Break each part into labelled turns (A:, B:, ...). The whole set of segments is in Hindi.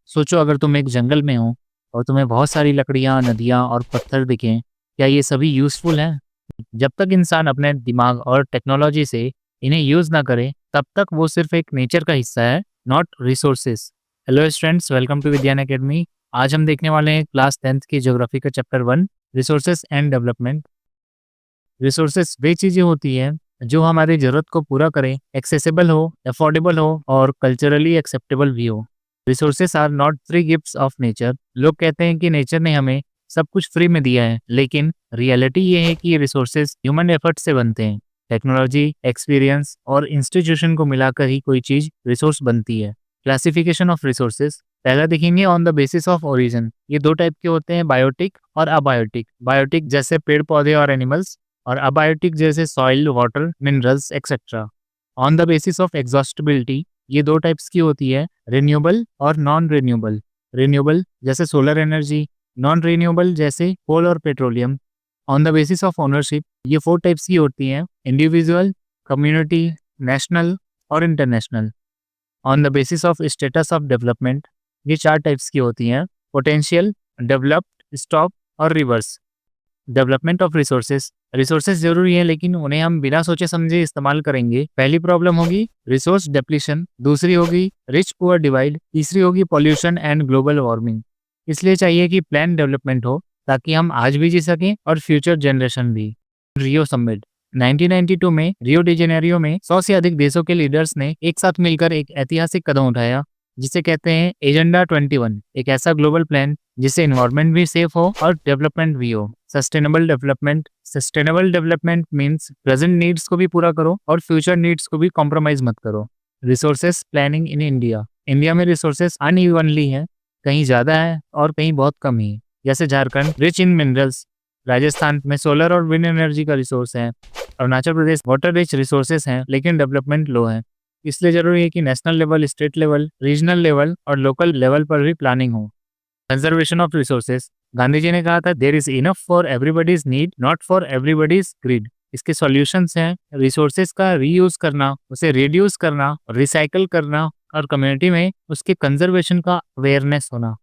A: सोचो अगर तुम एक जंगल में हो और तुम्हें बहुत सारी लकड़ियाँ, नदियाँ और पत्थर दिखें, क्या ये सभी यूज़फुल हैं? जब तक इंसान अपने दिमाग और टेक्नोलॉजी से इन्हें यूज़ ना करे, तब तक वो सिर्फ एक नेचर का हिस्सा है, not resources. Hello students, welcome to Vigyan Academy. आज हम देखने वाले हैं क्लास 10th की ज्योग्राफी का chapter 1, resources and development. Resources वे चीज़ें होती हैं जो हमारी ज़रूरत को पूरा करें, एक्सेसिबल हो, अफोर्डेबल हो और कल्चरली एक्सेप्टेबल भी हो। Resources are not free gifts of nature. लोग कहते हैं कि नेचर ने हमें सब कुछ फ्री में दिया है, लेकिन रियलिटी ये है कि ये रिसोर्सेज ह्यूमन एफर्ट से बनते हैं। टेक्नोलॉजी, एक्सपीरियंस और इंस्टीट्यूशन को मिलाकर ही कोई चीज़ रिसोर्स बनती है। क्लासिफिकेशन ऑफ रिसोर्सेज पहला देखेंगे on the basis of origin. ये दो टाइप के होते हैं, बायोटिक और अबायोटिक। बायोटिक जैसे पेड़ पौधे और एनिमल्स, और अबायोटिक जैसे soil, water, minerals etcetera. On the basis of exhaustibility ये दो टाइप्स की होती है, रिन्यूएबल और नॉन रिन्यूएबल। रिन्यूएबल जैसे सोलर एनर्जी, नॉन रिन्यूएबल जैसे कोल और petroleum. On the basis of ownership ये 4 टाइप्स की होती हैं, इंडिविजुअल, कम्युनिटी, नेशनल और international. On the basis of status of development ये 4 टाइप्स की होती हैं, पोटेंशियल, डेवलप्ड, स्टॉप और reverse. Development of resources resources जरूरी है, लेकिन उन्हें हम बिना सोचे समझे इस्तेमाल करेंगे। पहली प्रॉब्लम होगी रिसोर्स डेप्लीशन, दूसरी होगी रिच पुअर डिवाइड, तीसरी होगी पॉल्यूशन एंड ग्लोबल वार्मिंग। इसलिए चाहिए कि प्लान डेवलपमेंट हो ताकि हम आज भी जी सकें और फ्यूचर जनरेशन भी। रियो समिट 1992 में रियो डी जेनेरियो में 100 से अधिक देशों के लीडर्स ने एक साथ मिलकर एक ऐतिहासिक कदम उठाया, जिसे कहते हैं एजेंडा 21। एक ऐसा ग्लोबल प्लान जिससे इन्वायरमेंट भी सेफ हो और डेवलपमेंट भी हो। Sustainable development means present needs को भी पूरा करो और फ्यूचर नीड्स को भी कॉम्प्रोमाइज मत करो। Resources planning in India India में रिसोर्सेस अनइवनली हैं, कहीं ज़्यादा है और कहीं बहुत कम ही। जैसे Jharkhand rich in minerals, Rajasthan में सोलर और विंड एनर्जी का रिसोर्स है, Arunachal Pradesh water rich resources हैं लेकिन डेवलपमेंट लो है। इसलिए जरूरी है कि national level, state level, regional level और लोकल लेवल पर भी प्लानिंग हो। Conservation of resources Gandhi ji ने कहा था, there is enough for everybody's need, not for everybody's greed. इसके सॉल्यूशंस हैं रिसोर्सेज का रीयूज करना, उसे रिड्यूस करना, रिसाइकल करना और कम्युनिटी में उसके कंजर्वेशन का अवेयरनेस होना।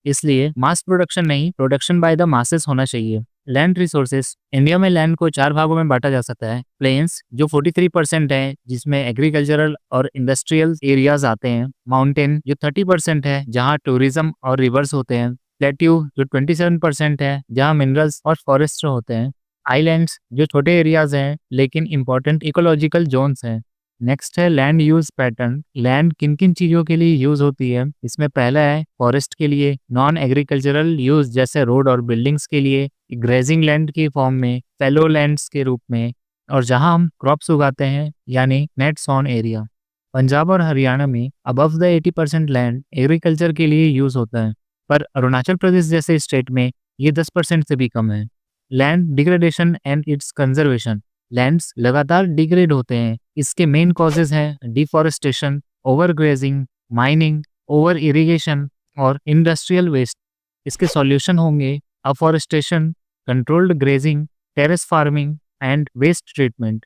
A: इसलिए मास प्रोडक्शन नहीं, प्रोडक्शन बाय द मासेस होना चाहिए। लैंड रिसोर्सेस इंडिया में लैंड को 4 भागों में बांटा जा सकता है। प्लेन्स जो 43% है, जिसमें एग्रीकल्चरल और इंडस्ट्रियल एरियाज आते हैं। माउंटेन जो 30% है, जहां टूरिज्म और रिवर्स होते हैं। प्लेट्यू जो 27% है, जहां मिनरल्स और फॉरेस्ट होते हैं। आइलैंड्स जो छोटे एरियाज हैं लेकिन इंपॉर्टेंट इकोलॉजिकल जोन्स हैं। नेक्स्ट है लैंड यूज पैटर्न। लैंड किन किन चीजों के लिए यूज होती है, इसमें पहला है फॉरेस्ट के लिए, नॉन एग्रीकल्चरल यूज जैसे रोड और बिल्डिंग्स के लिए, ग्रेजिंग लैंड की फॉर्म में, फैलो लैंड्स के रूप में, और जहां हम क्रॉप्स उगाते हैं यानी नेट सॉन एरिया। पंजाब और हरियाणा में अबव द 80% लैंड एग्रीकल्चर के लिए यूज होता है, पर अरुणाचल प्रदेश जैसे स्टेट में ये 10% से भी कम है। Land degradation and its conservation lands लगातार डिग्रेड होते हैं। इसके मेन कॉजेज हैं deforestation, overgrazing, mining, over irrigation और इंडस्ट्रियल वेस्ट। इसके सॉल्यूशन होंगे afforestation, controlled grazing, terrace farming and waste treatment.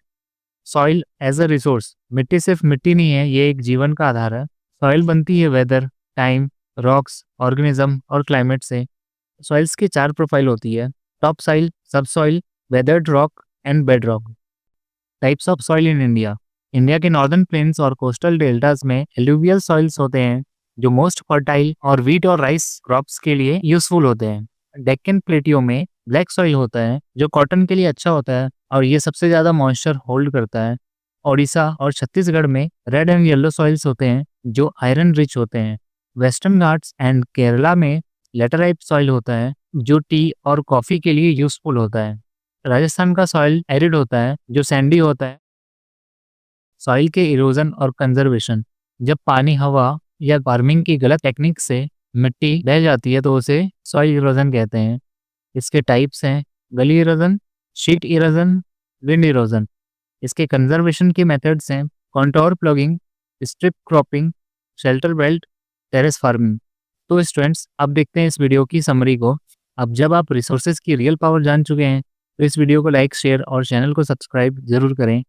A: Soil as a resource मिट्टी सिर्फ मिट्टी नहीं है, ये एक जीवन का आधार है। सॉइल बनती है वेदर, टाइम, रॉक्स, ऑर्गेनिज्म और क्लाइमेट से। सॉइल्स की 4 प्रोफाइल होती है, टॉप सॉइल, सब soil, weathered rock and bed rock. Types of soil in India India के नॉर्दर्न प्लेन्स और कोस्टल डेल्टास में एलुवियल सॉइल्स होते हैं, जो मोस्ट फर्टाइल और व्हीट और राइस क्रॉप्स के लिए यूजफुल होते हैं। डेक्कन प्लेटियो में ब्लैक सॉइल होता है, जो कॉटन के लिए अच्छा होता है और ये सबसे ज्यादा मॉइस्चर होल्ड करता है। ओडिशा और छत्तीसगढ़ में रेड एंड येलो सॉइल्स होते हैं, जो आयरन रिच होते हैं। वेस्टर्न घाट्स एंड केरला में लेटराइट सॉइल होता है, जो टी और कॉफी के लिए यूजफुल होता है। राजस्थान का सॉइल एरिड होता है, जो सैंडी होता है। सॉइल के इरोजन और कंजर्वेशन जब पानी, हवा या फार्मिंग की गलत टेक्निक से मिट्टी बह जाती है तो उसे सॉइल इरोजन कहते हैं। इसके टाइप्स हैं गली erosion, sheet erosion, wind erosion. इसके कंजर्वेशन के मेथड्स हैं contour plugging, strip cropping, shelter belt, terrace farming. तो स्टूडेंट्स, अब देखते हैं इस वीडियो की समरी को। अब जब आप रिसोर्सेज की रियल पावर जान चुके हैं, तो इस वीडियो को लाइक, शेयर और चैनल को सब्सक्राइब जरूर करें।